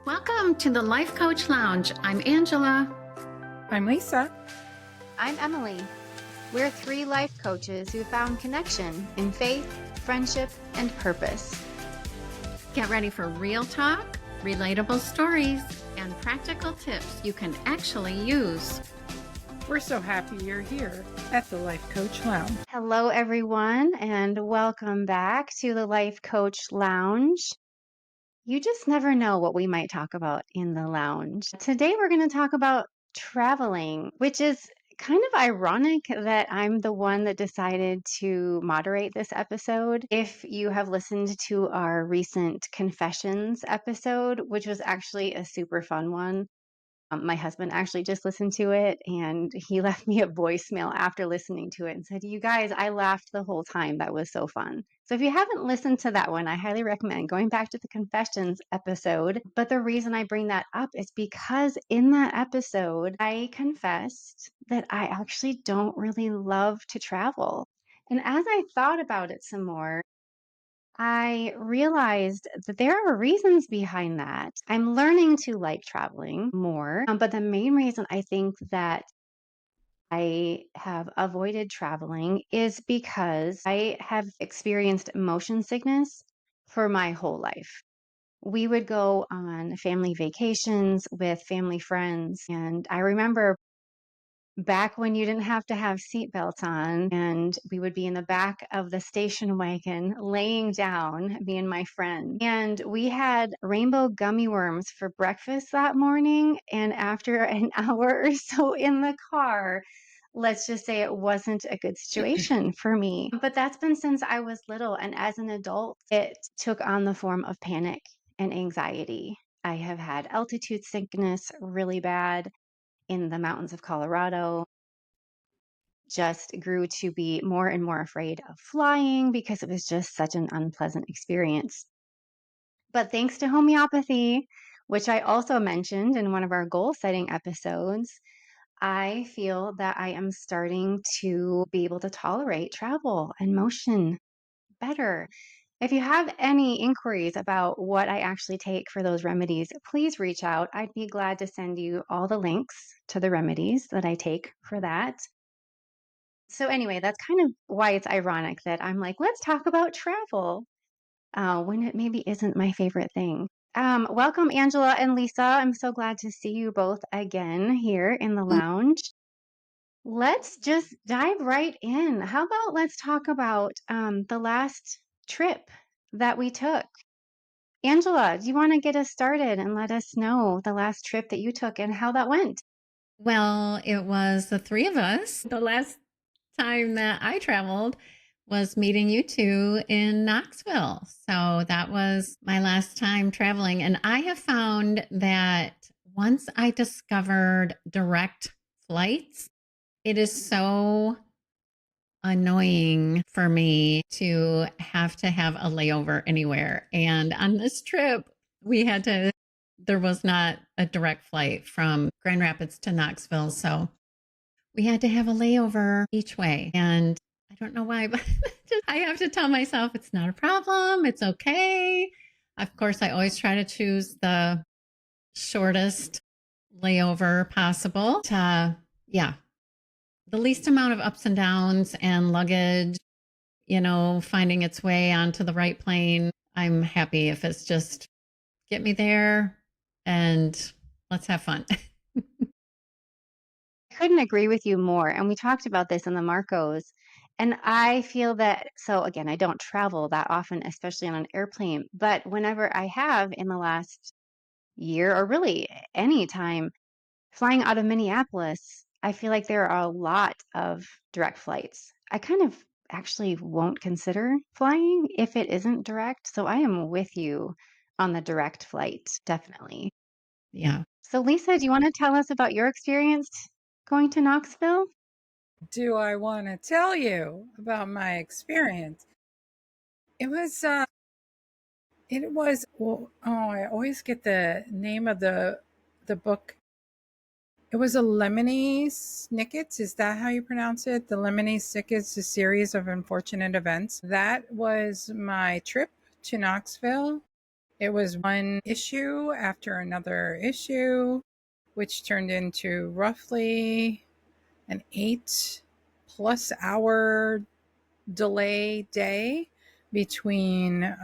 Welcome to the Life Coach Lounge. I'm Angela. I'm Lisa. I'm Emily. We're three life coaches who found connection in faith, friendship, and purpose. Get ready for real talk, relatable stories, and practical tips you can actually use. We're so happy you're here at the Life Coach Lounge. Hello, everyone, and welcome back to the Life Coach Lounge. You just never know what we might talk about in the lounge. Today, we're going to talk about traveling, which is kind of ironic that I'm the one that decided to moderate this episode. If you have listened to our recent confessions episode, which was actually a super fun one, my husband actually just listened to it and he left me a voicemail after listening to it and said, "You guys, I laughed the whole time. That was so fun." So if you haven't listened to that one, I highly recommend going back to the confessions episode. But the reason I bring that up is because in that episode, I confessed that I actually don't really love to travel. And as I thought about it some more, I realized that there are reasons behind that. I'm learning to like traveling more, but the main reason I think that I have avoided traveling is because I have experienced motion sickness for my whole life. We would go on family vacations with family friends, and I remember back when you didn't have to have seatbelts on, and we would be in the back of the station wagon laying down, me and my friend. And we had rainbow gummy worms for breakfast that morning. And after an hour or so in the car, let's just say it wasn't a good situation for me. But that's been since I was little. And as an adult, it took on the form of panic and anxiety. I have had altitude sickness really bad in the mountains of Colorado. Just grew to be more and more afraid of flying because it was just such an unpleasant experience. But thanks to homeopathy, which I also mentioned in one of our goal setting episodes, I feel that I am starting to be able to tolerate travel and motion better. If you have any inquiries about what I actually take for those remedies, please reach out. I'd be glad to send you all the links to the remedies that I take for that. So anyway, that's kind of why it's ironic that I'm like, let's talk about travel when it maybe isn't my favorite thing. Welcome, Angela and Lisa. I'm so glad to see you both again here in the lounge. Let's just dive right in. How about let's talk about the last trip that we took? Angela, do you want to get us started and let us know the last trip that you took and how that went? Well, it was the three of us. The last time that I traveled was meeting you two in Knoxville. So that was my last time traveling. And I have found that once I discovered direct flights, it is so annoying for me to have a layover anywhere. And on this trip, there was not a direct flight from Grand Rapids to Knoxville. So we had to have a layover each way. And I don't know why, but I have to tell myself it's not a problem. It's okay. Of course, I always try to choose the shortest layover possible to, the least amount of ups and downs and luggage, finding its way onto the right plane. I'm happy if it's just get me there and let's have fun. Couldn't agree with you more. And we talked about this in the Marcos. And I feel that, so again, I don't travel that often, especially on an airplane. But whenever I have in the last year, or really any time, flying out of Minneapolis, I feel like there are a lot of direct flights. I kind of actually won't consider flying if it isn't direct. So I am with you on the direct flight, definitely. Yeah. So, Lisa, do you want to tell us about your experience going to Knoxville? Do I want to tell you about my experience? Well, I always get the name of the book. It was a Lemony Snickets. Is that how you pronounce it? The Lemony Snickets, a series of unfortunate events. That was my trip to Knoxville. It was one issue after another issue, which turned into roughly an 8+ hour delay day between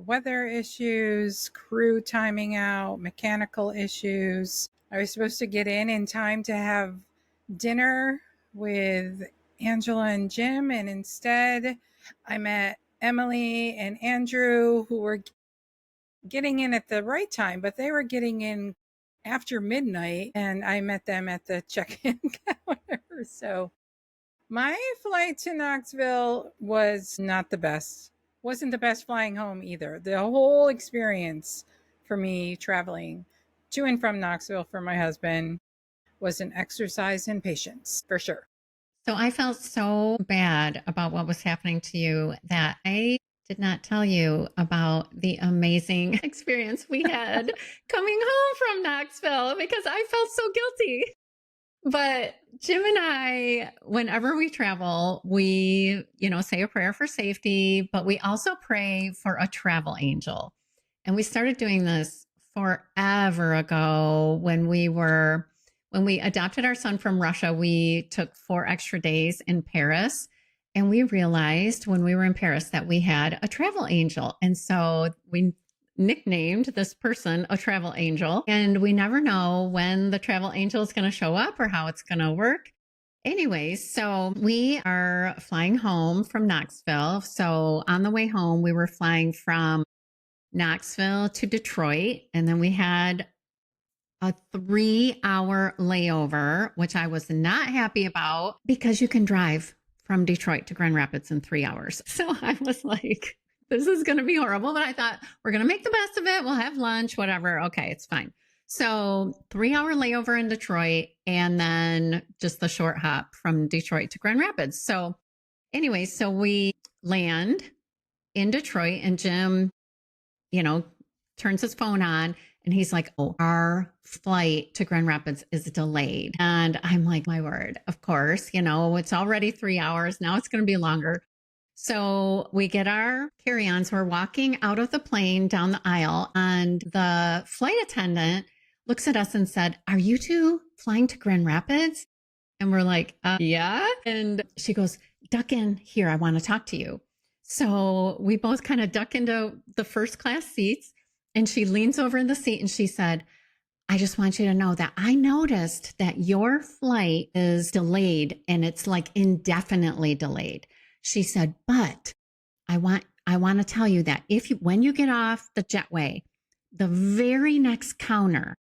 weather issues, crew timing out, mechanical issues. I was supposed to get in time to have dinner with Angela and Jim, and instead I met Emily and Andrew, who were getting in at the right time, but they were getting in after midnight, and I met them at the check-in counter. So my flight to Knoxville was not the best. Wasn't the best flying home either. The whole experience for me traveling to and from Knoxville for my husband was an exercise in patience, for sure. So I felt so bad about what was happening to you that I did not tell you about the amazing experience we had coming home from Knoxville because I felt so guilty. But Jim and I, whenever we travel, we, say a prayer for safety, but we also pray for a travel angel. And we started doing this forever ago when we adopted our son from Russia. We took 4 extra days in Paris. And we realized when we were in Paris that we had a travel angel. And so we nicknamed this person a travel angel. And we never know when the travel angel is going to show up or how it's going to work. Anyways, so we are flying home from Knoxville. So on the way home, we were flying from Knoxville to Detroit. And then we had a 3-hour layover, which I was not happy about because you can drive from Detroit to Grand Rapids in 3 hours. So I was like, this is going to be horrible. But I thought, we're going to make the best of it. We'll have lunch, whatever. Okay, it's fine. So 3-hour layover in Detroit and then just the short hop from Detroit to Grand Rapids. So anyway, so we land in Detroit and Jim, turns his phone on and he's like, oh, our flight to Grand Rapids is delayed. And I'm like, my word, of course, it's already 3 hours. Now it's going to be longer. So we get our carry-ons. We're walking out of the plane down the aisle and the flight attendant looks at us and said, are you two flying to Grand Rapids? And we're like, yeah. And she goes, duck in here. I want to talk to you. So we both kind of duck into the first class seats and she leans over in the seat and she said, I just want you to know that I noticed that your flight is delayed and it's like indefinitely delayed. She said, but I want to tell you that when you get off the jetway, the very next counter,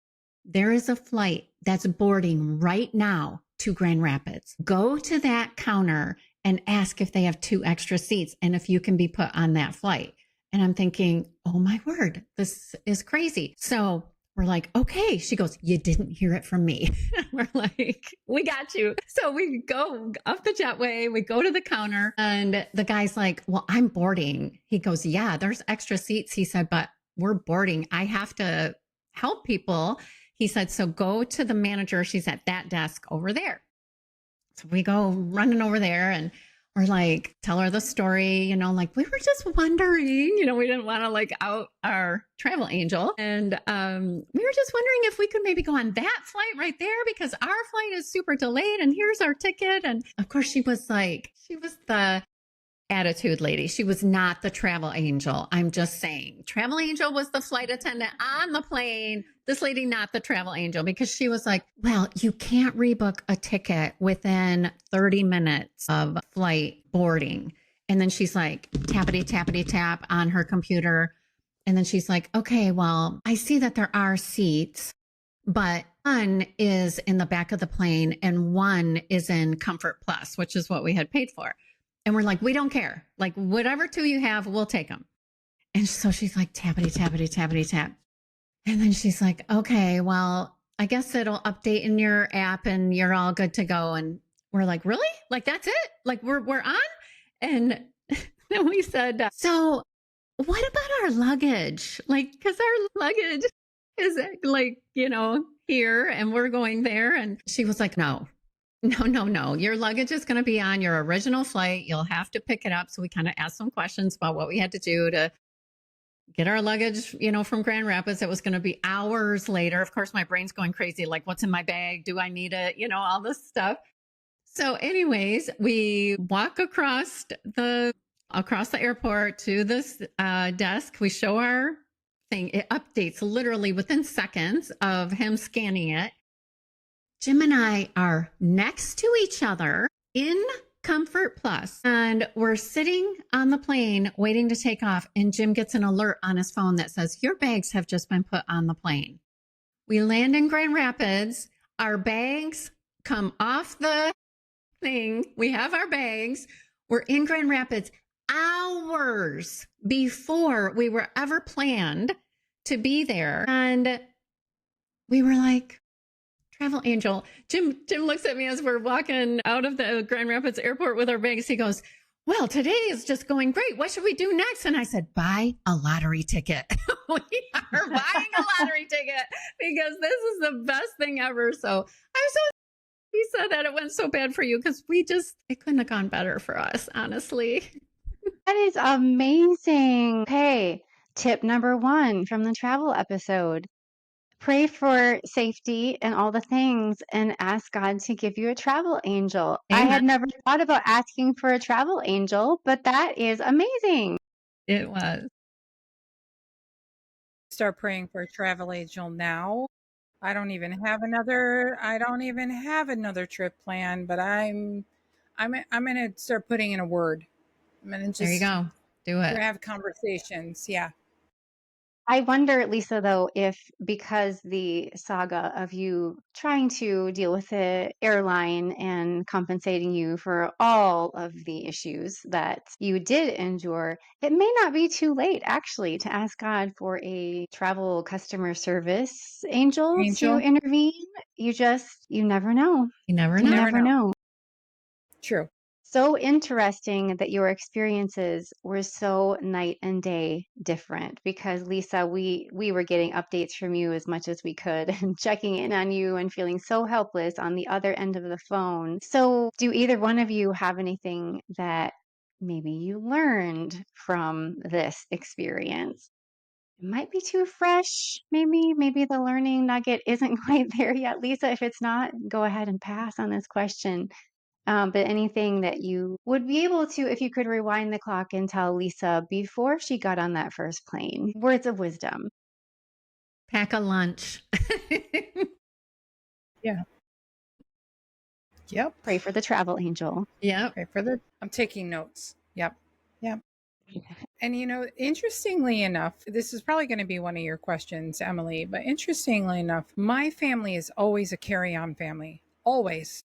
there is a flight that's boarding right now to Grand Rapids. Go to that counter and ask if they have 2 extra seats and if you can be put on that flight. And I'm thinking, oh my word, this is crazy. So we're like, okay. She goes, you didn't hear it from me. We're like, we got you. So we go up the jetway, we go to the counter and the guy's like, well, I'm boarding. He goes, yeah, there's extra seats. He said, but we're boarding. I have to help people. He said, so go to the manager. She's at that desk over there. So we go running over there and we're like, tell her the story, like we were just wondering, we didn't want to out our travel angel. And we were just wondering if we could maybe go on that flight right there because our flight is super delayed and here's our ticket. And of course she was the attitude lady. She was not the travel angel. I'm just saying. Travel angel was the flight attendant on the plane. This lady, not the travel angel, because she was like, well, you can't rebook a ticket within 30 minutes of flight boarding. And then she's like, tappity, tappity, tap on her computer. And then she's like, okay, well, I see that there are seats, but one is in the back of the plane and one is in Comfort Plus, which is what we had paid for. And we're like, we don't care. Like, whatever 2 you have, we'll take them. And so she's like, tappity, tappity, tappity, tap. And then she's like, okay, well, I guess it'll update in your app and you're all good to go. And we're like, really? Like, that's it? Like, we're on? And then we said, so what about our luggage? Like, because our luggage is here and we're going there. And she was like, no. Your luggage is going to be on your original flight. You'll have to pick it up. So we kind of asked some questions about what we had to do to get our luggage, from Grand Rapids. It was going to be hours later. Of course, my brain's going crazy. Like, what's in my bag? Do I need it? All this stuff. So anyways, we walk across the airport to this desk. We show our thing. It updates literally within seconds of him scanning it. Jim and I are next to each other in Comfort Plus, and we're sitting on the plane waiting to take off. And Jim gets an alert on his phone that says, your bags have just been put on the plane. We land in Grand Rapids. Our bags come off the thing. We have our bags. We're in Grand Rapids hours before we were ever planned to be there. And we were like, travel angel. Jim looks at me as we're walking out of the Grand Rapids airport with our bags. He goes, well, today is just going great. What should we do next? And I said, buy a lottery ticket. We are buying a lottery ticket because this is the best thing ever. So I'm so he said that it went so bad for you because it couldn't have gone better for us, honestly. That is amazing. Okay, tip number 1 from the travel episode. Pray for safety and all the things and ask God to give you a travel angel. Amen. I had never thought about asking for a travel angel, but that is amazing. It was. Start praying for a travel angel now. I don't even have another trip planned, but I'm gonna start putting in a word. I'm gonna just There you go. Do it. have conversations. Yeah. I wonder, Lisa, though, if because the saga of you trying to deal with the airline and compensating you for all of the issues that you did endure, it may not be too late actually to ask God for a travel customer service angel to intervene. You never know. You never You know. never know. True. So interesting that your experiences were so night and day different because Lisa, we were getting updates from you as much as we could and checking in on you and feeling so helpless on the other end of the phone. So do either one of you have anything that maybe you learned from this experience? It might be too fresh. Maybe the learning nugget isn't quite there yet. Lisa, if it's not, go ahead and pass on this question. But anything that you would be able to, if you could rewind the clock and tell Lisa before she got on that first plane, words of wisdom. Pack a lunch. Yeah. Yep. Pray for the travel angel. Yep. I'm taking notes. Yep. Yep. And interestingly enough, this is probably going to be one of your questions, Emily, but interestingly enough, my family is always a carry-on family. Always.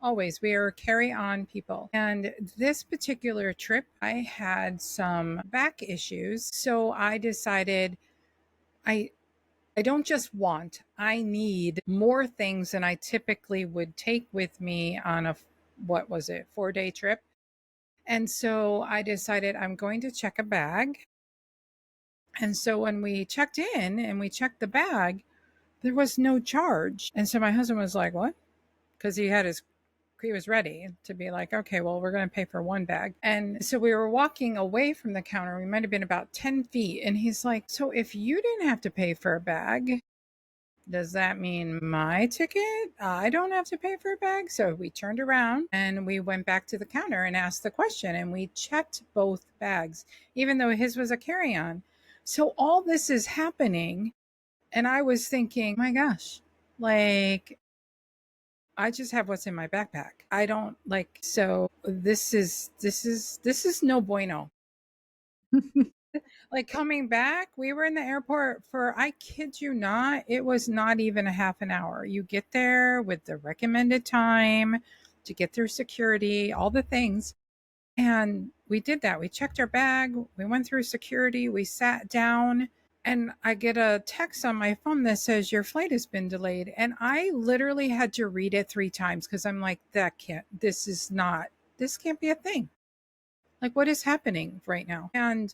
Always. We are carry-on people. And this particular trip, I had some back issues. So I decided I don't just want, I need more things than I typically would take with me on a, 4-day trip. And so I decided I'm going to check a bag. And so when we checked in and we checked the bag, there was no charge. And so my husband was like, what? Because he was ready to be like, okay, well, we're going to pay for one bag. And so we were walking away from the counter. We might have been about 10 feet. And he's like, so if you didn't have to pay for a bag, does that mean my ticket? I don't have to pay for a bag? So we turned around and we went back to the counter and asked the question, and we checked both bags, even though his was a carry-on. So all this is happening. And I was thinking, my gosh, like, I just have what's in my backpack. I don't so this is no bueno. Like coming back, we were in the airport for, I kid you not, it was not even a half an hour. You get there with the recommended time to get through security, all the things. And we did that. We checked our bag. We went through security. We sat down and I get a text on my phone that says your flight has been delayed. And I literally had to read it 3 times because I'm like, this can't be a thing. Like, what is happening right now? And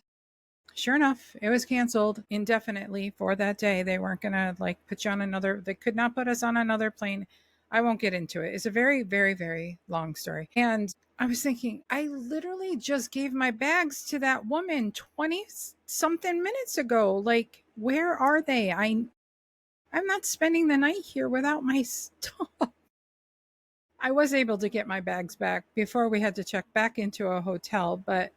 sure enough, it was canceled indefinitely for that day. They weren't going to put you on they could not put us on another plane. I won't get into it. It's a very, very, very long story. And I was thinking, I literally just gave my bags to that woman 20 something minutes ago. Like, where are they? I'm not spending the night here without my stuff. I was able to get my bags back before we had to check back into a hotel, but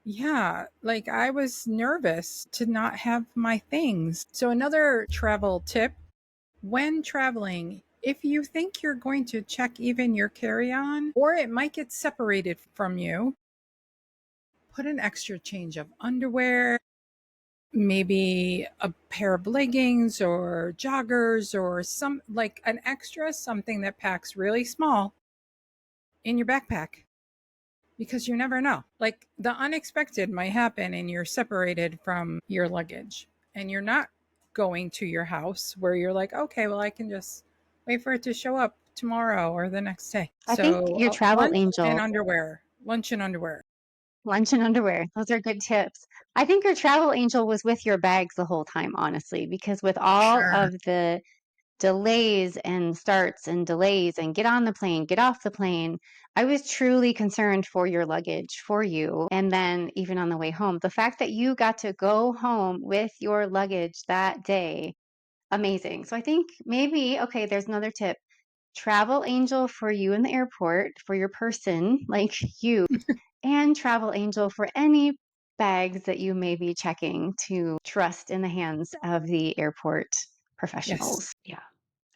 yeah, like I was nervous to not have my things. So, another travel tip when traveling, if you think you're going to check even your carry on, or it might get separated from you, put an extra change of underwear, maybe a pair of leggings or joggers or some like an extra something that packs really small in your backpack because you never know. Like the unexpected might happen and you're separated from your luggage and you're not going to your house where you're like, okay, well, I can just wait for it to show up tomorrow or the next day. I think So, your travel lunch and angel, underwear, lunch and underwear. lunch and underwear, those are good tips. I think your travel angel was with your bags the whole time, honestly, because with all Sure. of the delays and starts and delays and get on the plane, get off the plane. I was truly concerned for your luggage for you. And then even on the way home, the fact that you got to go home with your luggage that day, amazing. So I think maybe, okay, there's another tip. Travel angel for you in the airport, for your person like you, and travel angel for any bags that you may be checking to trust in the hands of the airport Yes. professionals. Yeah.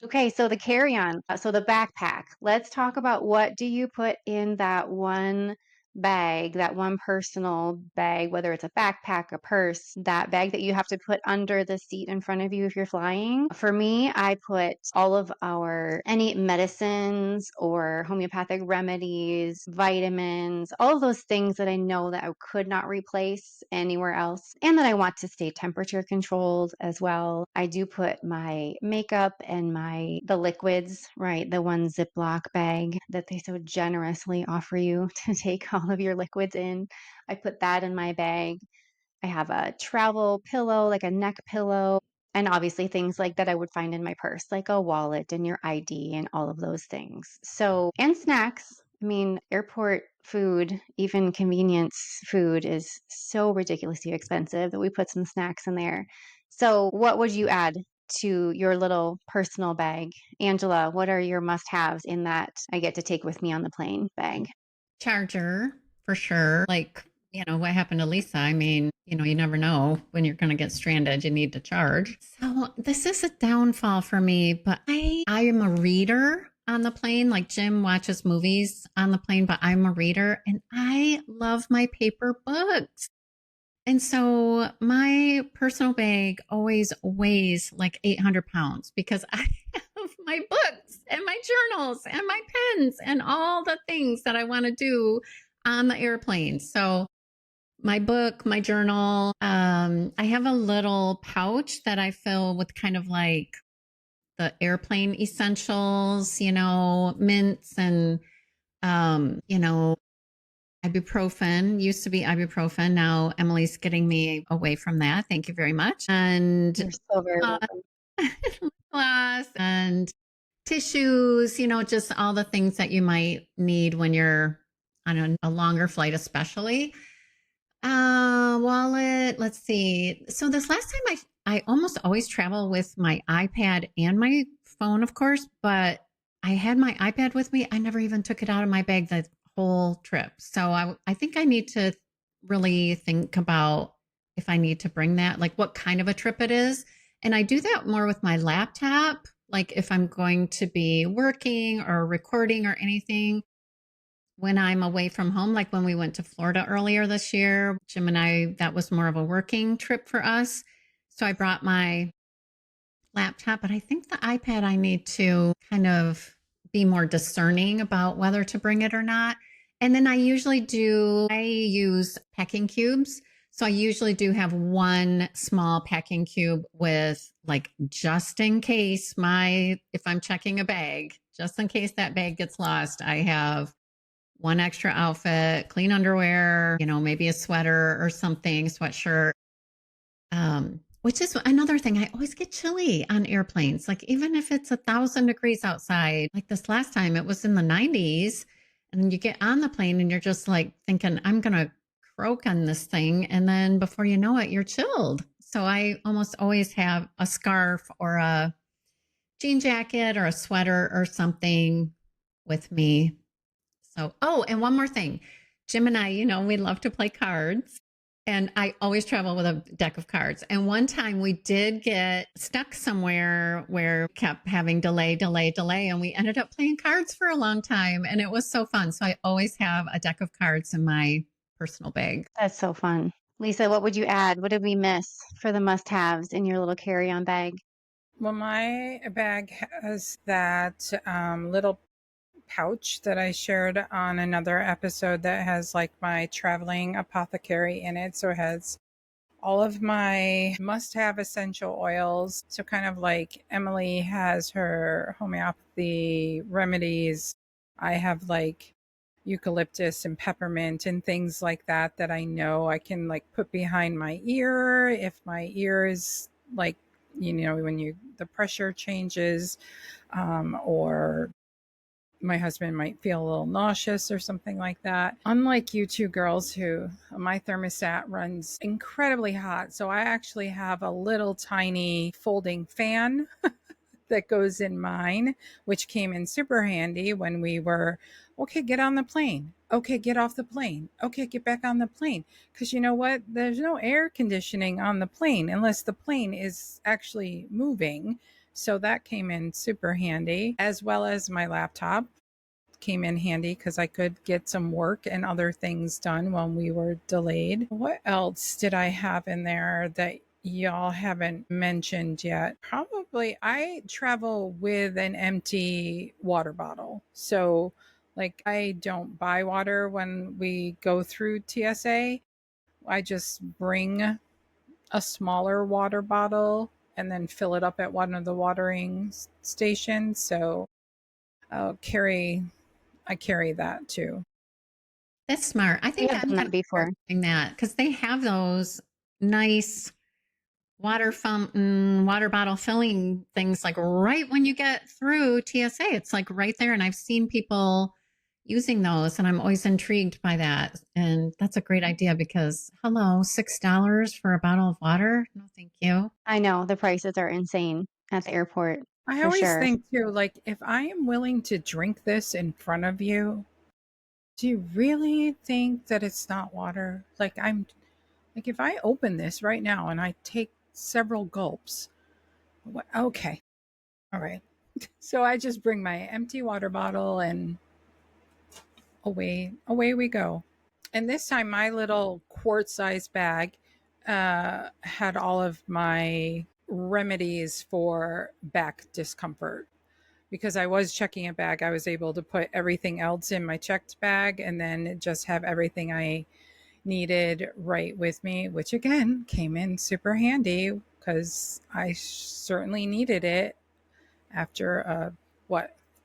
Okay, so the carry-on, so the backpack. Let's talk about what do you put in that one bag, that one personal bag, whether it's a backpack, a purse, that bag that you have to put under the seat in front of you if you're flying. For me, I put all of our any medicines or homeopathic remedies, vitamins, all of those things that I know that I could not replace anywhere else and that I want to stay temperature controlled as well. I do put my makeup and the liquids, right? The one Ziploc bag that they so generously offer you to take all of your liquids in. I put that in my bag. I have a travel pillow, like a neck pillow, and obviously things like that I would find in my purse, like a wallet and your ID and all of those things. So, and snacks. I mean, airport food, even convenience food, is so ridiculously expensive that we put some snacks in there. So, what would you add to your little personal bag? Angela, what are your must haves in that I get to take with me on the plane bag? Charger for sure. Like, what happened to Lisa? I mean, you never know when you're going to get stranded. You need to charge. So this is a downfall for me, but I am a reader on the plane. Like Jim watches movies on the plane, but I'm a reader and I love my paper books. And so my personal bag always weighs like 800 pounds because I have my books and my journals and my pens and all the things that I want to do on the airplane. So my book, my journal, I have a little pouch that I fill with kind of like the airplane essentials, mints and, ibuprofen used to be ibuprofen. Now Emily's getting me away from that. Thank you very much. And You're so very uh, welcome. glass and tissues, just all the things that you might need when you're on a longer flight, especially. Wallet. Let's see. So this last time I almost always travel with my iPad and my phone, of course, but I had my iPad with me. I never even took it out of my bag the whole trip. So I think I need to really think about if I need to bring that, like what kind of a trip it is. And I do that more with my laptop, like if I'm going to be working or recording or anything when I'm away from home, like when we went to Florida earlier this year, Jim and I, that was more of a working trip for us. So I brought my laptop, but I think the iPad, I need to kind of be more discerning about whether to bring it or not. And then I use packing cubes. So I usually do have one small packing cube with like, just in case if I'm checking a bag, just in case that bag gets lost, I have one extra outfit, clean underwear, maybe a sweater or something, sweatshirt. Which is another thing. I always get chilly on airplanes. Like even if it's 1,000 degrees outside, like this last time it was in the 90s, and you get on the plane and you're just like thinking, I'm gonna croak on this thing. And then before you know it, you're chilled. So I almost always have a scarf or a jean jacket or a sweater or something with me. So, oh, and one more thing. Jim and I, we love to play cards. And I always travel with a deck of cards. And one time we did get stuck somewhere where we kept having delay, delay, delay. And we ended up playing cards for a long time. And it was so fun. So I always have a deck of cards in my personal bag. That's so fun. Lisa, what would you add? What did we miss for the must-haves in your little carry-on bag? Well, my bag has that little pouch that I shared on another episode that has like my traveling apothecary in it. So it has all of my must have essential oils. So, kind of like Emily has her homeopathy remedies, I have like eucalyptus and peppermint and things like that I know I can like put behind my ear if my ear is like, when the pressure changes, or my husband might feel a little nauseous or something like that. Unlike you two girls, who my thermostat runs incredibly hot. So I actually have a little tiny folding fan that goes in mine, which came in super handy when we were, okay, get on the plane. Okay, get off the plane. Okay, get back on the plane. Because you know what? There's no air conditioning on the plane unless the plane is actually moving. So that came in super handy, as well as my laptop came in handy because I could get some work and other things done when we were delayed. What else did I have in there that y'all haven't mentioned yet? Probably I travel with an empty water bottle. So, like, I don't buy water when we go through TSA. I just bring a smaller water bottle and then fill it up at one of the watering stations. So, I'll carry I carry that too. That's smart. I We think have I'm done going that to start before. doing that because they have those nice water fountain, water bottle filling things like right when you get through TSA. It's like right there. And I've seen people using those, and I'm always intrigued by that. And that's a great idea because, hello, $6 for a bottle of water? No, thank you. I know the prices are insane at the airport I for always sure. think too, like, if I am willing to drink this in front of you, do you really think that it's not water? Like, if I open this right now and I take several gulps, okay, all right. So I just bring my empty water bottle and away we go. And this time, my little quart-sized bag had all of my remedies for back discomfort. Because I was checking a bag, I was able to put everything else in my checked bag and then just have everything I needed right with me, which again came in super handy because I certainly needed it after a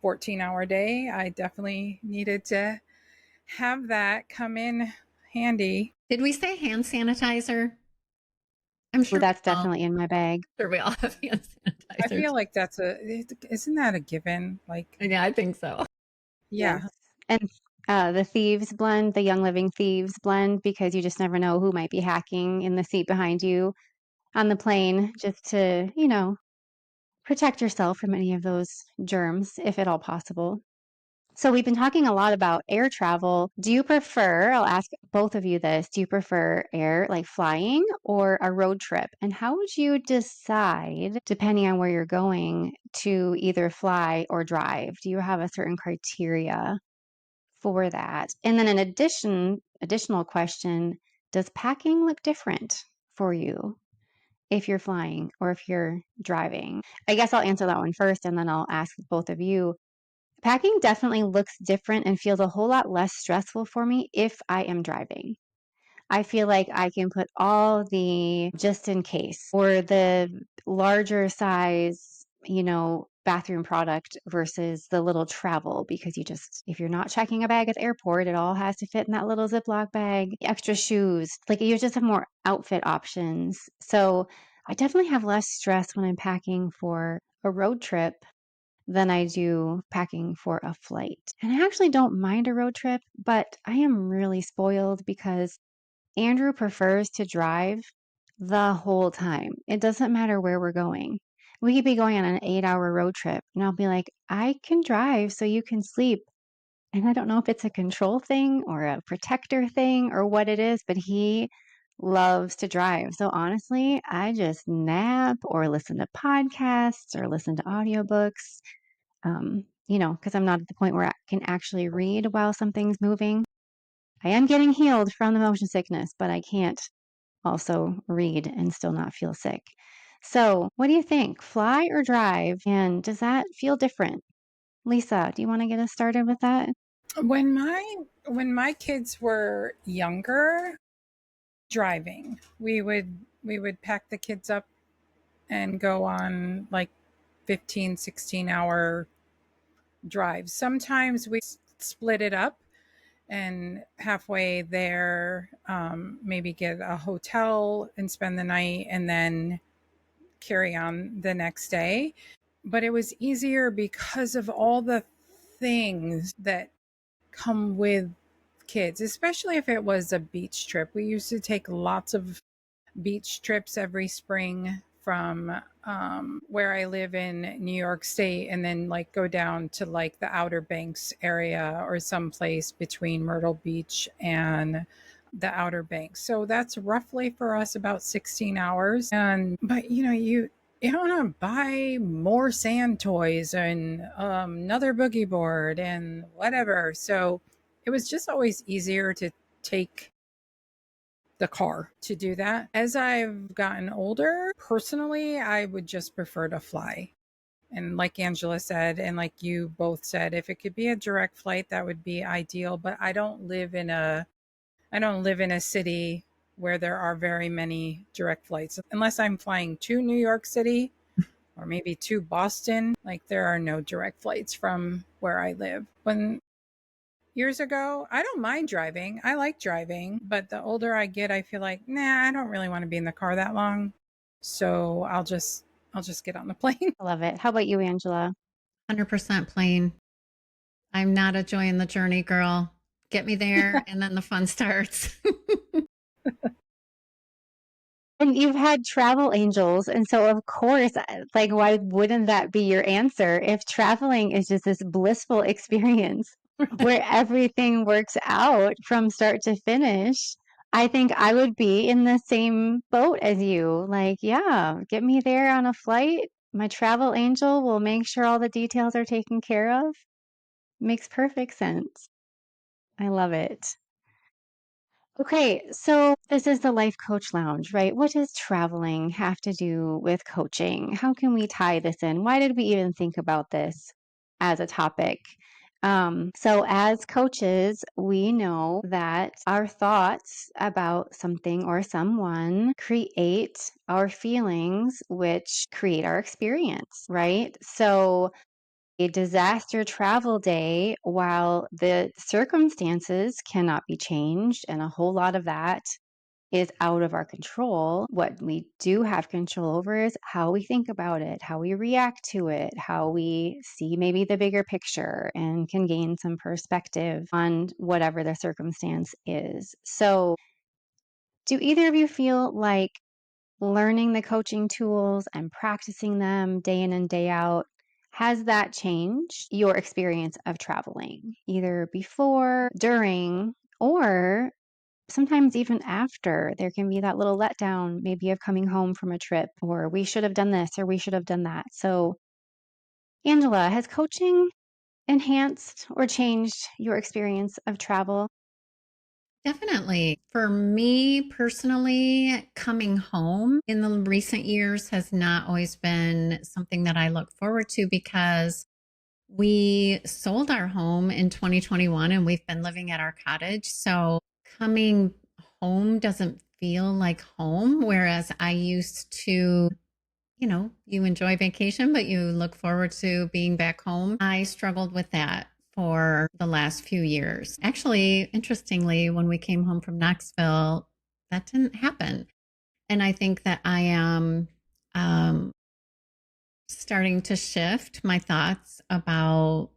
14-hour day. I definitely needed to have that come in handy. Did we say hand sanitizer? I'm Ooh, sure that's definitely in my bag. we all have hand I sanitizer. feel like isn't that a given? Like, Yeah, I think so. yeah. Yes. And the Thieves blend, the Young Living Thieves blend, because you just never know who might be hacking in the seat behind you on the plane, just to, protect yourself from any of those germs, if at all possible. So we've been talking a lot about air travel. Do you prefer, I'll ask both of you this, do you prefer air, like flying, or a road trip? And how would you decide, depending on where you're going, to either fly or drive? Do you have a certain criteria for that? And then additional question, does packing look different for you if you're flying or if you're driving? I guess I'll answer that one first and then I'll ask both of you. Packing definitely looks different and feels a whole lot less stressful for me if I am driving. I feel like I can put all the just in case or the larger size, bathroom product versus the little travel, because if you're not checking a bag at the airport, it all has to fit in that little Ziploc bag. Extra shoes, like you just have more outfit options. So I definitely have less stress when I'm packing for a road trip than I do packing for a flight. And I actually don't mind a road trip, but I am really spoiled because Andrew prefers to drive the whole time. It doesn't matter where we're going. We could be going on an 8-hour road trip, and I'll be like, I can drive so you can sleep. And I don't know if it's a control thing or a protector thing or what it is, but he loves to drive. So honestly, I just nap or listen to podcasts or listen to audiobooks, because I'm not at the point where I can actually read while something's moving. I am getting healed from the motion sickness, but I can't also read and still not feel sick. So, what do you think? Fly or drive? And does that feel different? Lisa, do you want to get us started with that? When my kids were younger, driving, we would pack the kids up and go on like 15, 16-hour drives. Sometimes we split it up and halfway there, maybe get a hotel and spend the night and then carry on the next day. But it was easier because of all the things that come with kids, especially if it was a beach trip. We used to take lots of beach trips every spring from where I live in New York State, and then like go down to like the Outer Banks area or someplace between Myrtle Beach and the Outer Banks. So that's roughly for us about 16 hours. And but you don't want to buy more sand toys and another boogie board and whatever. So it was just always easier to take the car to do that. As I've gotten older, personally, I would just prefer to fly. And like Angela said, and like you both said, if it could be a direct flight, that would be ideal. But I don't live in a city where there are very many direct flights. Unless I'm flying to New York City or maybe to Boston, like there are no direct flights from where I live. When years ago, I don't mind driving. I like driving, but the older I get, I feel like, nah, I don't really want to be in the car that long. So I'll just get on the plane. I love it. How about you, Angela? 100% plain. I'm not a joy in the journey girl. Get me there and then the fun starts. And you've had travel angels, and so of course, like, why wouldn't that be your answer? If traveling is just this blissful experience where everything works out from start to finish, I think I would be in the same boat as you. Like, yeah, get me there on a flight. My travel angel will make sure all the details are taken care of. Makes perfect sense. I love it. Okay, so this is the Life Coach Lounge, right? What does traveling have to do with coaching? How can we tie this in? Why did we even think about this as a topic? So, as coaches, we know that our thoughts about something or someone create our feelings, which create our experience, right? So, a disaster travel day, while the circumstances cannot be changed, and a whole lot of that is out of our control, what we do have control over is how we think about it, how we react to it, how we see maybe the bigger picture and can gain some perspective on whatever the circumstance is. So, do either of you feel like learning the coaching tools and practicing them day in and day out, has that changed your experience of traveling, either before, during, or sometimes even after? There can be that little letdown, maybe of coming home from a trip, or we should have done this, or we should have done that. So, Angela, has coaching enhanced or changed your experience of travel? Definitely. For me personally, coming home in the recent years has not always been something that I look forward to because we sold our home in 2021 and we've been living at our cottage. So coming home doesn't feel like home, whereas I used to, you enjoy vacation, but you look forward to being back home. I struggled with that for the last few years. Actually, interestingly, when we came home from Knoxville, that didn't happen. And I think that I am starting to shift my thoughts about,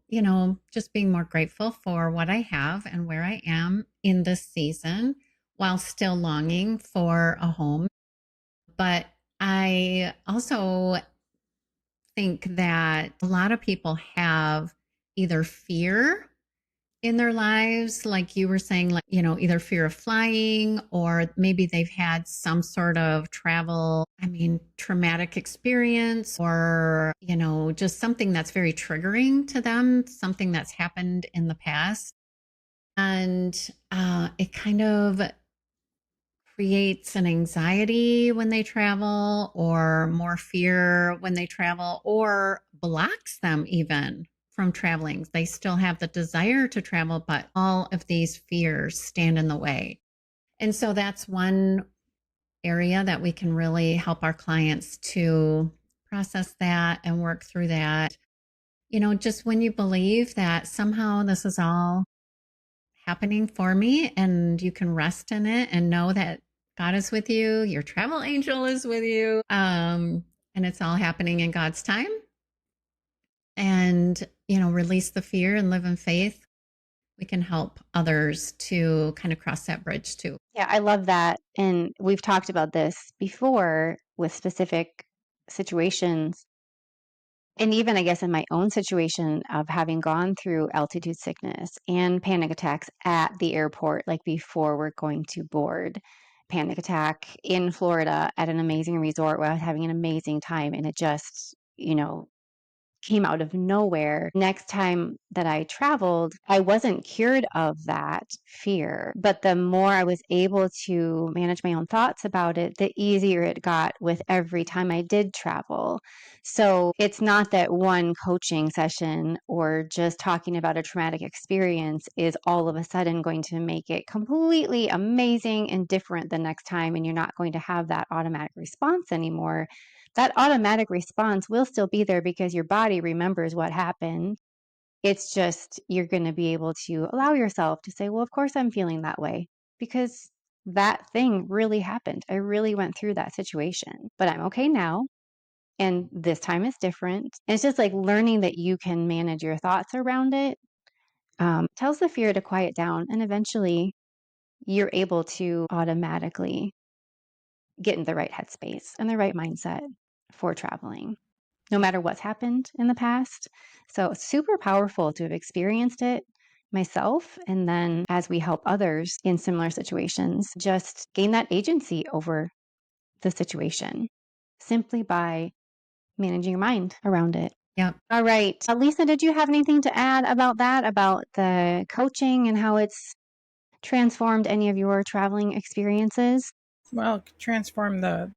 just being more grateful for what I have and where I am in this season while still longing for a home. But I also think that a lot of people have either fear in their lives, like you were saying, like, either fear of flying, or maybe they've had some sort of traumatic experience, or, just something that's very triggering to them, something that's happened in the past. And it kind of creates an anxiety when they travel, or more fear when they travel, or blocks them even from traveling. They still have the desire to travel, but all of these fears stand in the way. And so that's one area that we can really help our clients to process that and work through that. Just when you believe that somehow this is all happening for me, and you can rest in it and know that God is with you, your travel angel is with you, and it's all happening in God's time. And, release the fear and live in faith. We can help others to kind of cross that bridge too. Yeah, I love that. And we've talked about this before with specific situations. And even, I guess, in my own situation of having gone through altitude sickness and panic attacks at the airport, like before we're going to board, panic attack in Florida at an amazing resort where I was having an amazing time. And it just, came out of nowhere. Next time that I traveled, I wasn't cured of that fear, but the more I was able to manage my own thoughts about it, the easier it got with every time I did travel. So it's not that one coaching session or just talking about a traumatic experience is all of a sudden going to make it completely amazing and different the next time, and you're not going to have that automatic response anymore. That automatic response will still be there because your body remembers what happened. It's just you're going to be able to allow yourself to say, well, of course I'm feeling that way because that thing really happened. I really went through that situation, but I'm okay now. And this time is different. And it's just like learning that you can manage your thoughts around it, tells the fear to quiet down. And eventually you're able to automatically get in the right headspace and the right mindset for traveling, no matter what's happened in the past. So it's super powerful to have experienced it myself. And then as we help others in similar situations, just gain that agency over the situation simply by managing your mind around it. Yep. All right. Lisa, did you have anything to add about that, about the coaching and how it's transformed any of your traveling experiences? Well, transform the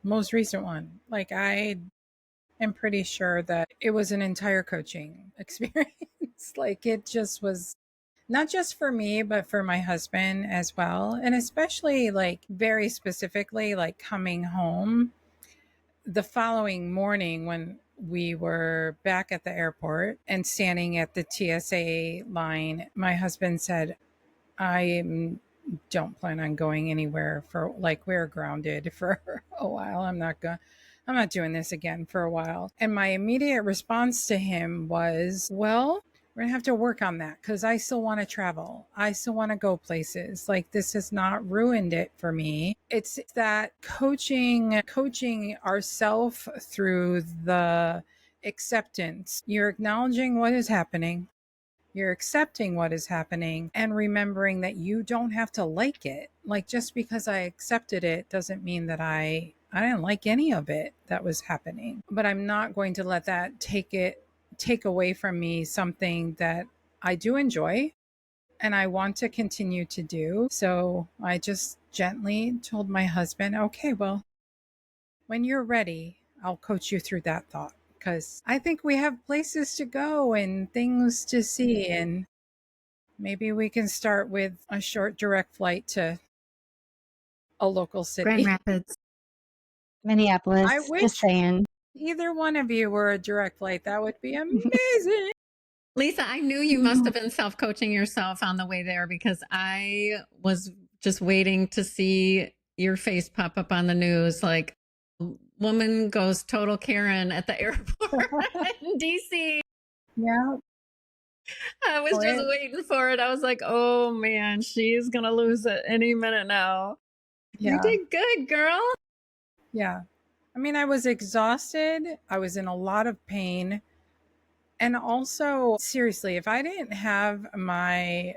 most recent one. Like, I am pretty sure that it was an entire coaching experience. Like, it just was not just for me, but for my husband as well. And especially, like, very specifically, like coming home the following morning when we were back at the airport and standing at the TSA line, my husband said, I don't plan on going anywhere for, like, we're grounded for a while. I'm not doing this again for a while. And my immediate response to him was, well, we're gonna have to work on that because I still want to travel. I still want to go places. Like, this has not ruined it for me. It's that coaching ourself through the acceptance. You're acknowledging what is happening. You're accepting what is happening and remembering that you don't have to like it. Like, just because I accepted it doesn't mean that I didn't like any of it that was happening. But I'm not going to let that take away from me something that I do enjoy and I want to continue to do. So I just gently told my husband, okay, well, when you're ready, I'll coach you through that thought because I think we have places to go and things to see. And maybe we can start with a short direct flight to a local Grand city. Rapids. Minneapolis, I just wish saying. either one of you were a direct flight. That would be amazing. Lisa, I knew you must have been self coaching yourself on the way there, because I was just waiting to see your face pop up on the news. Like, woman goes total Karen at the airport in DC. Yeah. I was just waiting for it. I was like, oh man, she's going to lose it any minute now. You Yeah. did good, girl. Yeah. I mean, I was exhausted. I was in a lot of pain. And also, seriously, if I didn't have my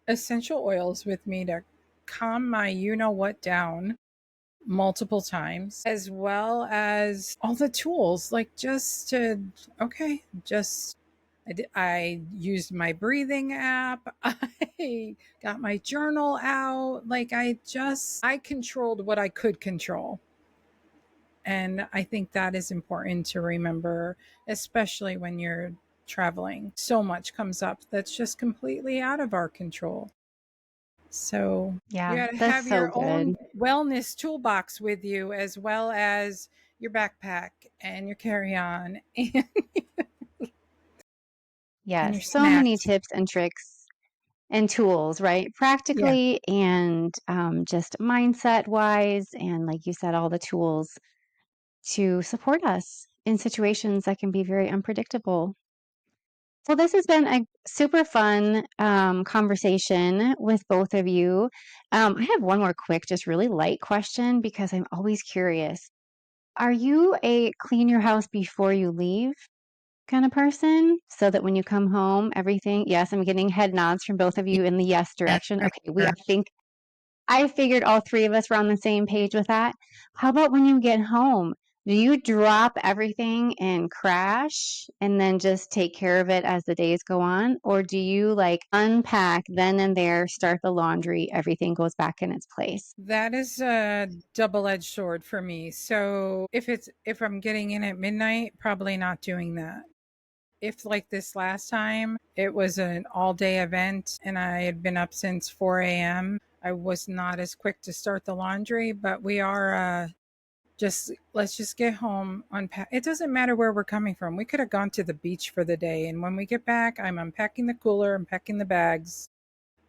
essential oils with me to calm my you know what down multiple times, as well as all the tools, like just to, okay, just I used my breathing app. I got my journal out. Like I controlled what I could control. And I think that is important to remember, especially when you're traveling. So much comes up that's just completely out of our control. So you Yeah, got to that's have so your good. own wellness toolbox with you, as well as your backpack and your carry on and your Yes, so many snacks. tips and tricks and tools, right? Yeah. Practically and just mindset wise. And like you said, all the tools to support us in situations that can be very unpredictable. Well, this has been a super fun conversation with both of you. I have one more quick, just really light question because I'm always curious. Are you a clean your house before you leave kind of person so that when you come home, everything, yes, I'm getting head nods from both of you in the yes Yes, direction. for Okay, I sure. think I figured all three of us were on the same page with that. How about when you get home? Do you drop everything and crash and then just take care of it as the days go on? Or do you like unpack then and there, start the laundry, everything goes back in its place? That is a double-edged sword for me. So if I'm getting in at midnight, probably not doing that. If like this last time, it was an all-day event and I had been up since 4 a.m., I was not as quick to start the laundry, but we are just let's just get home, unpack. It doesn't matter where we're coming from. We could have gone to the beach for the day, and when we get back, I'm unpacking the cooler, unpacking the bags.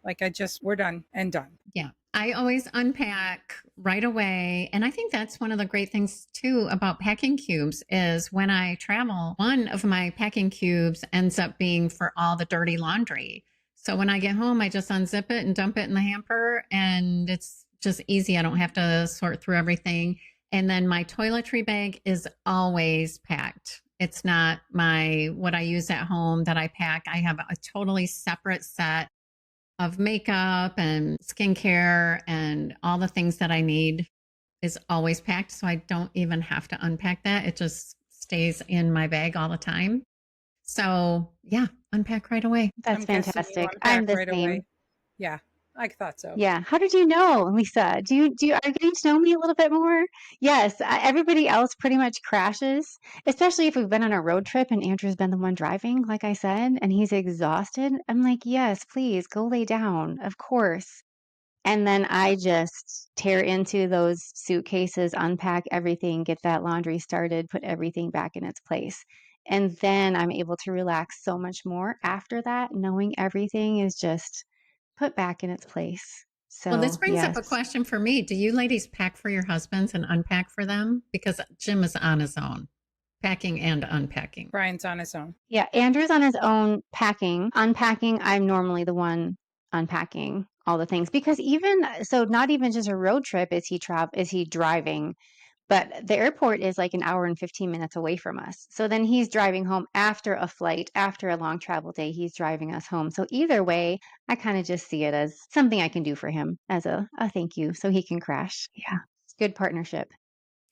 Like we're done and done. Yeah. I always unpack right away. And I think that's one of the great things too about packing cubes is when I travel, one of my packing cubes ends up being for all the dirty laundry. So when I get home, I just unzip it and dump it in the hamper and it's just easy. I don't have to sort through everything. And then my toiletry bag is always packed. It's not what I use at home that I pack. I have a totally separate set of makeup and skincare and all the things that I need is always packed. So I don't even have to unpack that. It just stays in my bag all the time. So yeah, unpack right away. That's I'm guessing you fantastic. I'm unpack the right same. away. Yeah, I thought so. Yeah. How did you know, Lisa? Are you getting to know me a little bit more? Yes. Everybody else pretty much crashes, especially if we've been on a road trip and Andrew's been the one driving, like I said, and he's exhausted. I'm like, yes, please go lay down. Of course. And then I just tear into those suitcases, unpack everything, get that laundry started, put everything back in its place. And then I'm able to relax so much more after that, knowing everything is just put back in its place. Well, this So, brings up yes. a question for me. Do you ladies pack for your husbands and unpack for them? Because Jim is on his own, packing and unpacking. Brian's on his own. Yeah, Andrew's on his own packing. Unpacking, I'm normally the one unpacking all the things because even so not even just a road trip is he driving, but the airport is like an hour and 15 minutes away from us. So then he's driving home after a flight, after a long travel day, he's driving us home. So either way, I kind of just see it as something I can do for him as a thank you so he can crash. Yeah. It's good partnership.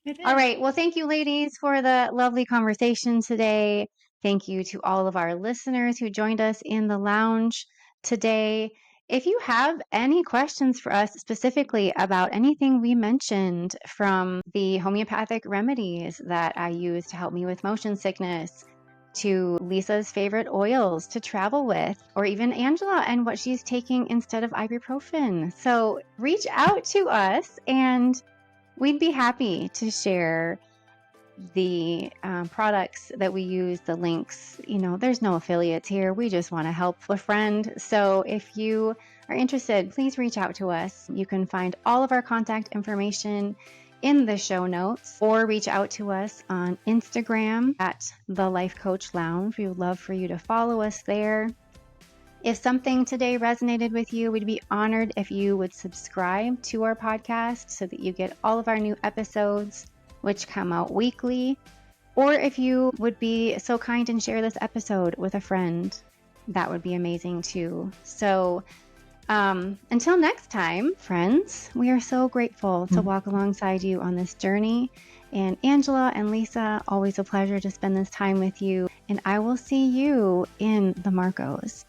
It All is. right. Well, thank you, ladies, for the lovely conversation today. Thank you to all of our listeners who joined us in the lounge today. If you have any questions for us specifically about anything we mentioned from the homeopathic remedies that I use to help me with motion sickness, to Lisa's favorite oils to travel with, or even Angela and what she's taking instead of ibuprofen. So reach out to us and we'd be happy to share the products that we use, the links. You know, there's no affiliates here. We just want to help a friend. So if you are interested, please reach out to us. You can find all of our contact information in the show notes, or reach out to us on Instagram at The Life Coach Lounge. We would love for you to follow us there. If something today resonated with you, we'd be honored if you would subscribe to our podcast so that you get all of our new episodes, which come out weekly. Or if you would be so kind and share this episode with a friend, that would be amazing too. So until next time, friends, we are so grateful to walk alongside you on this journey. And Angela and Lisa, always a pleasure to spend this time with you. And I will see you in the Marcos.